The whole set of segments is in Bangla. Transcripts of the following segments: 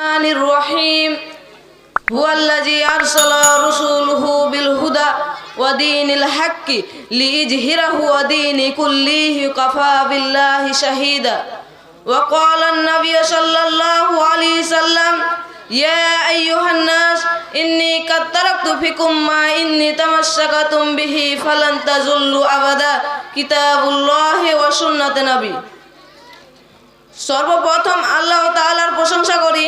الرحيم هو الذي أرسل رسوله بالهدى ودين الحق ليظهره ودين كله كفى بالله شهيدا وقال النبي صلى الله عليه وسلم يا أيها الناس إني قد تركت فيكم ما إني تمسكتم به فلن تزلوا أبدا كتاب الله وسنة نبي। সর্বপ্রথম আল্লাহ তাআলার প্রশংসা করি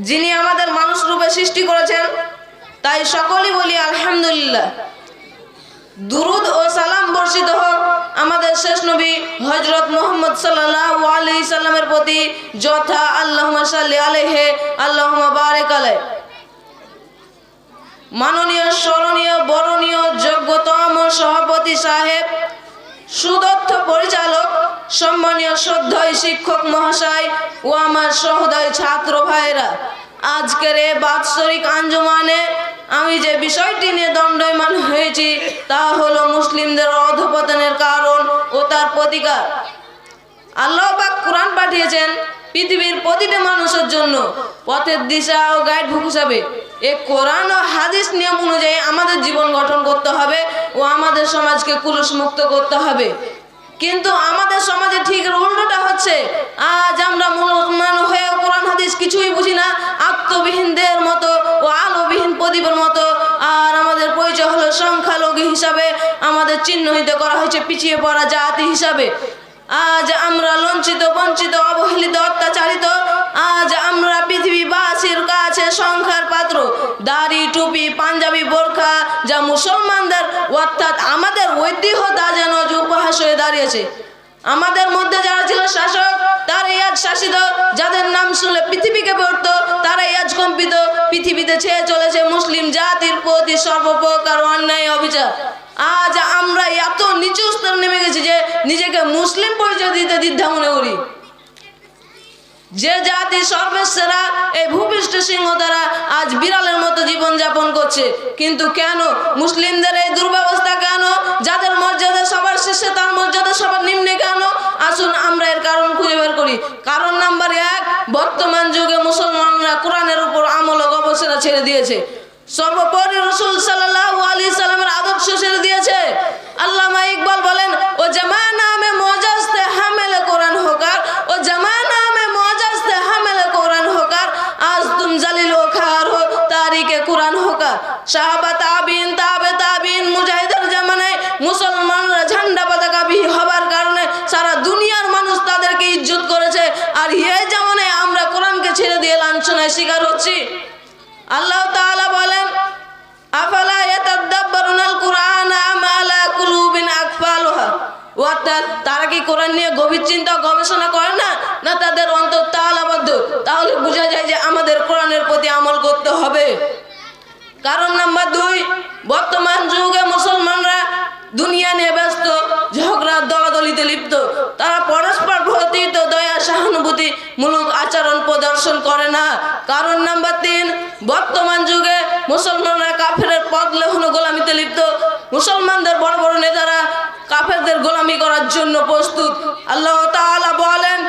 যিনি আমাদের মানুষ রূপে সৃষ্টি করেছেন, তাই সকলেই বলি আলহামদুলিল্লাহ। দুরুদ ও সালাম বর্ষিত হোক আমাদের শেষ নবী হযরত মুহাম্মদ সাল্লাল্লাহু আলাইহি সাল্লামের প্রতি, যথা আল্লাহুম্মা সাল্লি আলাইহি আল্লাহুম্মা বারিক আলাইহি। মাননীয়, স্মরণীয়, বরণীয়, যোগ্যতম সভাপতি সাহেব, সুদক্ষ পরিচালক, সম্মানীয় শ্রদ্ধেয় শিক্ষক মহাশয় ও আমার সহোদয় ছাত্র ভাইরা, আজকের এই বাৎসরিক আঞ্জুমানে আমি যে বিষয়টি নিয়ে দণ্ডায়মান হয়েছি তা হলো মুসলিমদের অধঃপতনের কারণ ও তার প্রতিকার। আল্লাহ পাক কোরআন পাঠিয়েছেন পৃথিবীর প্রতিটা মানুষের জন্য পথের দিশা ও গাইড বুক হিসাবে। এই কোরআন ও হাদিস নিয়ম অনুযায়ী আমাদের জীবন গঠন করতে হবে ও আমাদের সমাজকে কুলুষ মুক্ত করতে হবে। কিন্তু আমাদের সমাজে ঠিক উল্টোটা হচ্ছে। আজ আমরা মুসলমান হয়ে কোরআন হাদিস কিছুই বুঝি না, আত্মবিহীনদের মতো ও আলোবিহীন প্রদীপের মতো। আর আমাদের পরিচয় হলো সংখ্যালঘু হিসাবে, আমাদের চিহ্নিত করা হয়েছে পিছিয়ে পড়া জাতি হিসাবে। আজ আমরা লঞ্চিত, বঞ্চিত, অবহেলিত, অত্যাচারিত। আজ আমরা পৃথিবীবাসীর কাছে সংখ্যার পাত্র। দাড়ি, টুপি, পাঞ্জাবি, বোরখা যা মুসলমানদের অর্থাৎ আমাদের ঐতিহ্য তা যেন উপহাস হয়ে দাঁড়িয়েছে। আমাদের মধ্যে যারা ছিল শাসক তারাই আজ শাসিত, যাদের নাম শুনলে পৃথিবী কেঁপে উঠত তারাই আজ কম্পিত। পৃথিবীতে ছেয়ে চলেছে মুসলিম জাতির প্রতি সর্বপ্রকার অন্যায় অবিচার। আজ আমরা এত নিচু স্তরে নেমে গেছি যে নিজেকে মুসলিম পরিচয় দিতে দ্বিধা মনে করি। যে জাতি সর্বসেরা এই ভূপৃষ্ঠ সিংহ দ্বারা আজ বিড়ালের মতো জীবন যাপন করছে, কিন্তু কেন মুসলিমদের এই দুর্ব্যবস্থা? কেন যাদের মর্যাদা সবার শীর্ষে তার মর্যাদা সবার নিম্নে কেন? আসুন আমরা এর কারণ খুঁজে বের করি। কারণ নাম্বার 1, বর্তমান যুগে মুসলমানরা কোরআনের উপর আমল ও গবেষণা ছেড়ে দিয়েছে। সর্বোপরি রাসূল সাল্লাল্লাহু আলাইহি সাল্লামের আদর্শ ছেড়ে দিয়েছে। আল্লামা ইকবাল বলেন, ও জামানা মে মোজাজতে হামেলে কোরআন হোকার, ও জামানা মে মোজাজতে হামেলে কোরআন হোকার, আজ তুম জালিল ও খার হো তারিকে কোরআন হোকার। সাহাবা, তাবিন, তাবে তাবিন, মুজাহিদের জামানায় মুসলমানরা ঝান্ডা পতাকাবি হবার কারণে সারা দুনিয়ার মানুষ তাদেরকে ইজ্জত করেছে। আর এই জামানায় আমরা কোরআনকে ছেড়ে দিয়ে লাঞ্ছনায় শিকার হচ্ছি। আল্লাহ তাআলা বলেন, আফালা ইয়াতাদাব্বারুনাল কুরআন আম আলা কুলুবিন আকফালুহা, অর্থাৎ তারা কি কোরআন নিয়ে গভীর চিন্তা গবেষণা করে না, না তাদের অন্তর তালাবদ্ধ? তাহলে বোঝা যায় যে আমাদের কোরআনের প্রতি আমল করতে হবে। কারণ নাম্বার 2, বর্তমান যুগে মুসলমানরা দুনিয়া নিয়ে ব্যস্ত, ঝগড়া দলাদলিতে লিপ্ত। তারা পরস্পর প্রতি দয়া সহানুভূতি মূলক আচরণ প্রদর্শন করে না। কারণ নাম্বার 3, বর্তমান যুগে মুসলমানরা কাফেরের পথ লেহন গোলামিতে লিপ্ত। মুসলমানদের বড় বড় নেতারা কাফেরদের গোলামি করার জন্য প্রস্তুত। আল্লাহ তাআলা বলেন,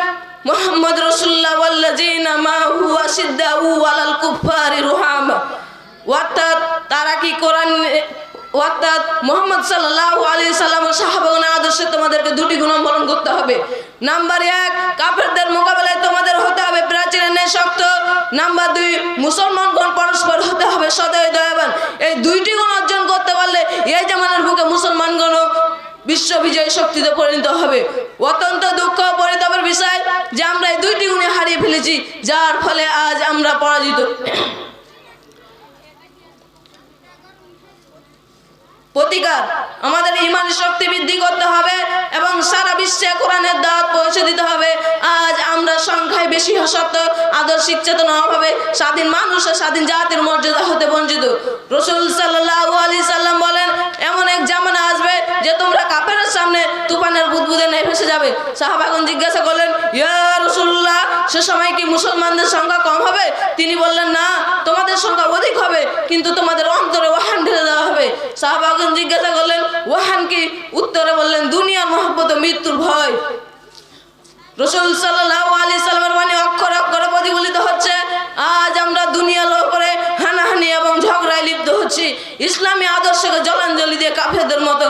মুহাম্মদ রাসূলুল্লাহ ওয়াল্লাযিনা মাহু আশিদ্দাউ আলাল কুফারি রুহামা, অর্থাৎ তারা কি কোরআন অর্থাৎ মুহাম্মদ সাল্লাল্লাহু আলাইহি সাল্লামের সাহাবাগণের আদর্শে তোমাদেরকে দুটি গুণ অবলম্বন করতে হবে। নাম্বার 1, কাফেরদের মোকাবেলায় তোমাদের হতে হবে প্রাচীরের ন্যায় শক্ত। নাম্বার 2, মুসলমানগণ পরস্পর হতে হবে সদয় দয়াবান। এই দুইটি গুণ অর্জন করতে পারলে এই জামানার বুকে মুসলমানগণও বিশ্ববিজয়ী শক্তিতে পরিণত হবে। অত্যন্ত দুঃখ পরিতাপের বিষয় যে আমরা এই দুইটি গুণে হারিয়ে ফেলেছি, যার ফলে আজ আমরা পরাজিত। প্রতিকার, আমাদের ইমানি শক্তি বৃদ্ধি করতে হবে এবং সারা বিশ্বে কোরআনের দাওয়াত পৌঁছে দিতে হবে। আজ আমরা সংখ্যায় বেশি হওয়া সত্ত্বেও আদর্শিক চেতনার অভাবে স্বাধীন মানুষ ও স্বাধীন জাতির মর্যাদা হতে বঞ্চিত। রাসূল সাল্লাল্লাহু আলাইহি সাল্লাম বলেন, এমন এক জামানা আসবে যে তোমরা কাফেরের সামনে তুফানের বুদবুদে নিয়ে ভেসে যাবে। সাহাবাগণ জিজ্ঞাসা করলেন, ইয়া রাসূলুল্লাহ, সে সময় কি মুসলমানদের সংখ্যা কম হবে? তিনি বললেন, না, তোমাদের সংখ্যা অধিক হবে, কিন্তু তোমাদের অন্তরে ওয়াহান ঢেলে দেওয়া হবে। সাহাবাগণ জিজ্ঞাসা করলেন, ওয়াহান কি? উত্তরে বললেন, দুনিয়ার মহব্বত ও মৃত্যুর ভয়। রাসূল সাল্লাল্লাহু আলাইহি সাল্লামের বাণী অক্ষরে অক্ষরে প্রতিফলিত হচ্ছে। ইসলামী আদর্শকে জলাঞ্জলি দিয়ে কাফেরদের মতো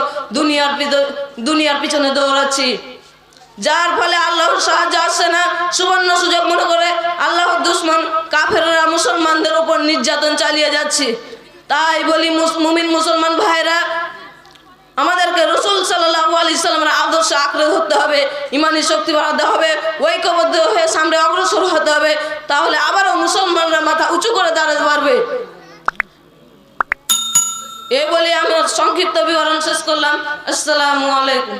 দুনিয়ার পিছনে দৌড়াচ্ছি, যার ফলে আল্লাহর সাহায্য আসছে না। সুবর্ণ সুযোগ মনে করে আল্লাহর দুশমন কাফেররা মুসলমানদের উপর নির্যাতন চালিয়ে যাচ্ছে। তাই বলি মুমিন মুসলমান ভাইরা, আমাদেরকে রাসূল সাল্লাল্লাহু আলাইহি সাল্লামের আদর্শ আঁকড়ে ধরতে হবে, ইমানি শক্তি বাড়াতে হবে, ঐক্যবদ্ধ হয়ে সামনে অগ্রসর হতে হবে। তাহলে আবারও মুসলমানরা মাথা উঁচু করে দাঁড়াতে পারবে। এই বলে আমি সংক্ষিপ্ত বিবরণ শেষ করলাম। আসসালামু আলাইকুম।